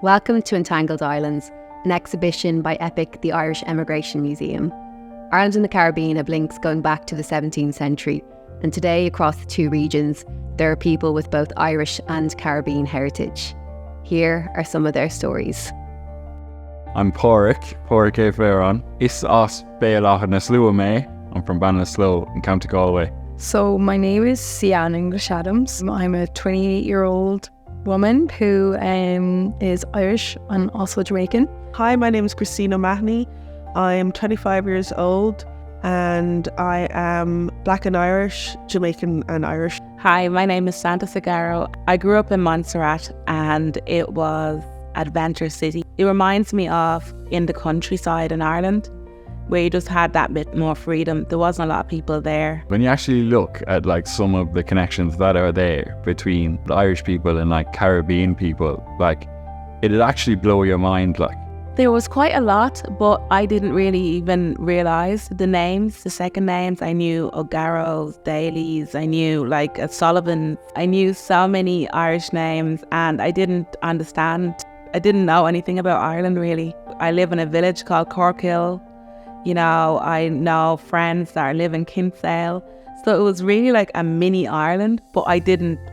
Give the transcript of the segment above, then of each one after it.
Welcome to Entangled Islands, an exhibition by EPIC, the Irish Emigration Museum. Ireland and the Caribbean have links going back to the 17th century, and today across the two regions, there are people with both Irish and Caribbean heritage. Here are some of their stories. I'm Pádraig é Féran. Is as Béalach na Slua me. I'm from Banlasloe in County Galway. So my name is Sian English Adams. I'm a 28-year-old woman who is Irish and also Jamaican. Hi, my name is Christina Mahoney. I am 25 years old and I am Black and Irish, Jamaican and Irish. Hi, my name is Santa Sagaro. I grew up in Montserrat and it was Adventure City. It reminds me of in the countryside in Ireland where you just had that bit more freedom. There wasn't a lot of people there. When you actually look at like some of the connections that are there between the Irish people and like Caribbean people, like it'd actually blow your mind. Like there was quite a lot, but I didn't really even realise the names, the second names. I knew O'Garrows, Daly's, I knew like Sullivan. I knew so many Irish names and I didn't understand. I didn't know anything about Ireland really. I live in a village called Corkhill. You know, I know friends that live in Kinsale. So it was really like a mini Ireland, but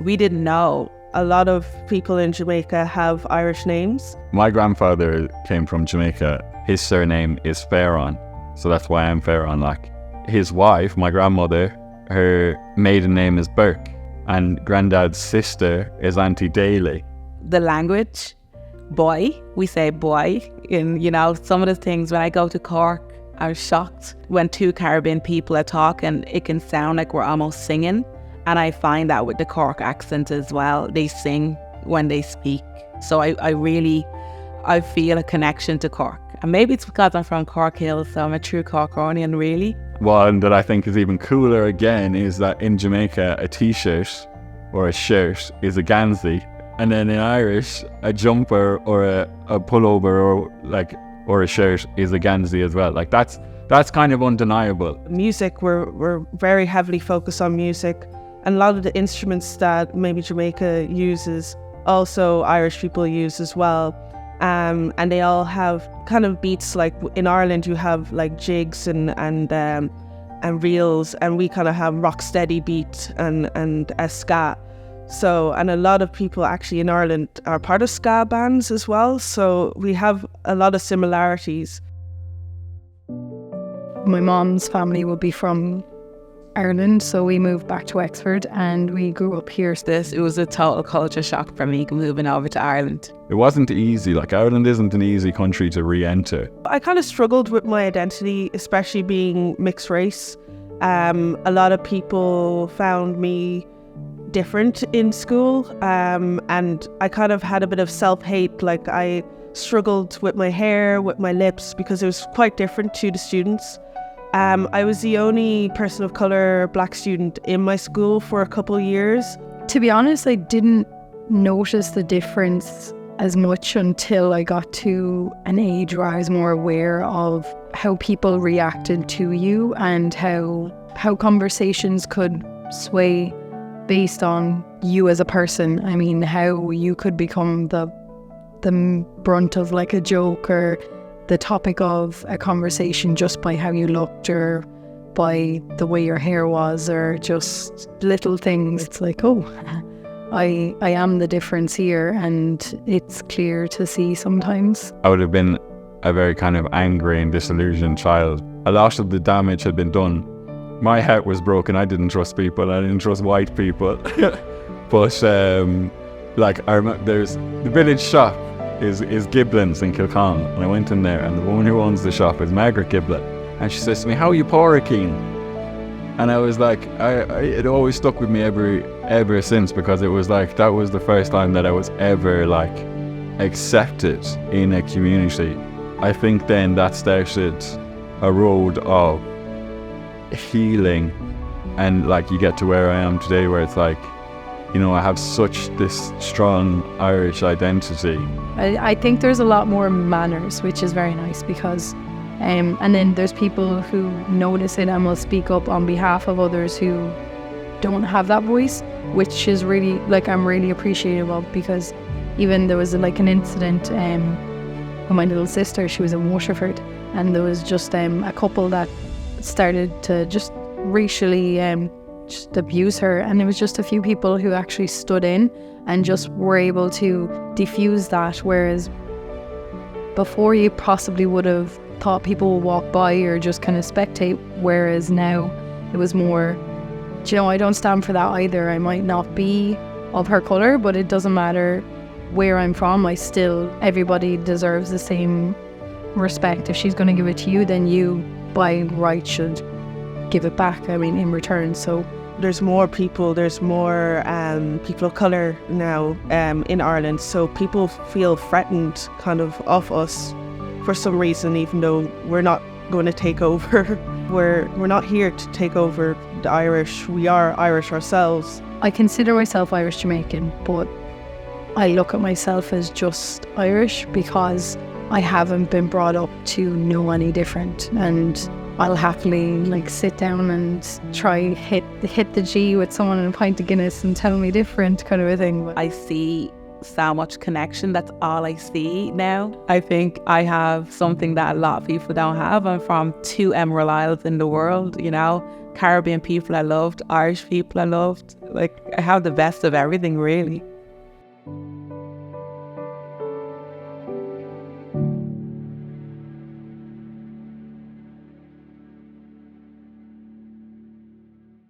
we didn't know. A lot of people in Jamaica have Irish names. my grandfather came from Jamaica. His surname is Féran, so that's why I'm Féran. Like his wife, my grandmother, her maiden name is Burke, and granddad's sister is Auntie Daly. The language, boy, we say boy. In, you know, some of the things when I go to Cork, I was shocked when two Caribbean people are talking, it can sound like we're almost singing. And I find that with the Cork accent as well, they sing when they speak. So I feel a connection to Cork. And maybe it's because I'm from Corkhill, so I'm a true Corkonian really. One that I think is even cooler again is that in Jamaica, a t-shirt or a shirt is a ganzi. And then in Irish, a jumper or a pullover or a shirt is a ganzi as well. Like that's kind of undeniable. Music, we're very heavily focused on music. And a lot of the instruments that maybe Jamaica uses, also Irish people use as well. And they all have kind of beats. Like in Ireland, you have like jigs and reels, and we kind of have rock steady beat and a ska. So, and a lot of people actually in Ireland are part of ska bands as well. So we have a lot of similarities. My mom's family will be from Ireland, so we moved back to Wexford and we grew up here. It was a total culture shock for me moving over to Ireland. It wasn't easy. Like Ireland isn't an easy country to re-enter. I kind of struggled with my identity, especially being mixed race. A lot of people found me different in school, and I kind of had a bit of self-hate. Like I struggled with my hair, with my lips, because it was quite different to the students. I was the only person of colour, black student in my school for a couple of years. To be honest, I didn't notice the difference as much until I got to an age where I was more aware of how people reacted to you and how conversations could sway based on you as a person. I mean, how you could become the brunt of like a joke or the topic of a conversation just by how you looked or by the way your hair was or just little things. It's like, oh, I am the difference here, and it's clear to see sometimes. I would have been a very kind of angry and disillusioned child. A lot of the damage had been done. My heart was broken. I didn't trust people. I didn't trust white people. But like I remember, there's the village shop is Giblin's in Kilcon, and I went in there, and the woman who owns the shop is Margaret Giblin, and she says to me, "How are you, Pádraig?" And I was like, it always stuck with me ever since, because it was like that was the first time that I was ever like accepted in a community. I think then that started a road of healing, and like you get to where I am today, where it's like, you know, I have such this strong Irish identity. I think there's a lot more manners, which is very nice, because and then there's people who notice it and will speak up on behalf of others who don't have that voice, which is really, like, I'm really appreciative of, because even there was like an incident with my little sister. She was in Waterford, and there was just a couple that started to just racially just abuse her, and it was just a few people who actually stood in and just were able to defuse that, whereas before you possibly would have thought people would walk by or just kind of spectate, whereas now it was more, do you know, I don't stand for that either. I might not be of her colour, but it doesn't matter where I'm from. Everybody deserves the same respect. If she's going to give it to you, then you by right should give it back, in return. So there's more people of colour now in Ireland, so people feel threatened kind of us for some reason, even though we're not going to take over. We're not here to take over the Irish. We are Irish ourselves. I consider myself Irish Jamaican, but I look at myself as just Irish because I haven't been brought up to know any different, and I'll happily sit down and try hit the G with someone in a pint of Guinness and tell me different kind of a thing. But I see so much connection. That's all I see now. I think I have something that a lot of people don't have. I'm from 2 Emerald Isles in the world, Caribbean people I loved, Irish people I loved. I have the best of everything, really.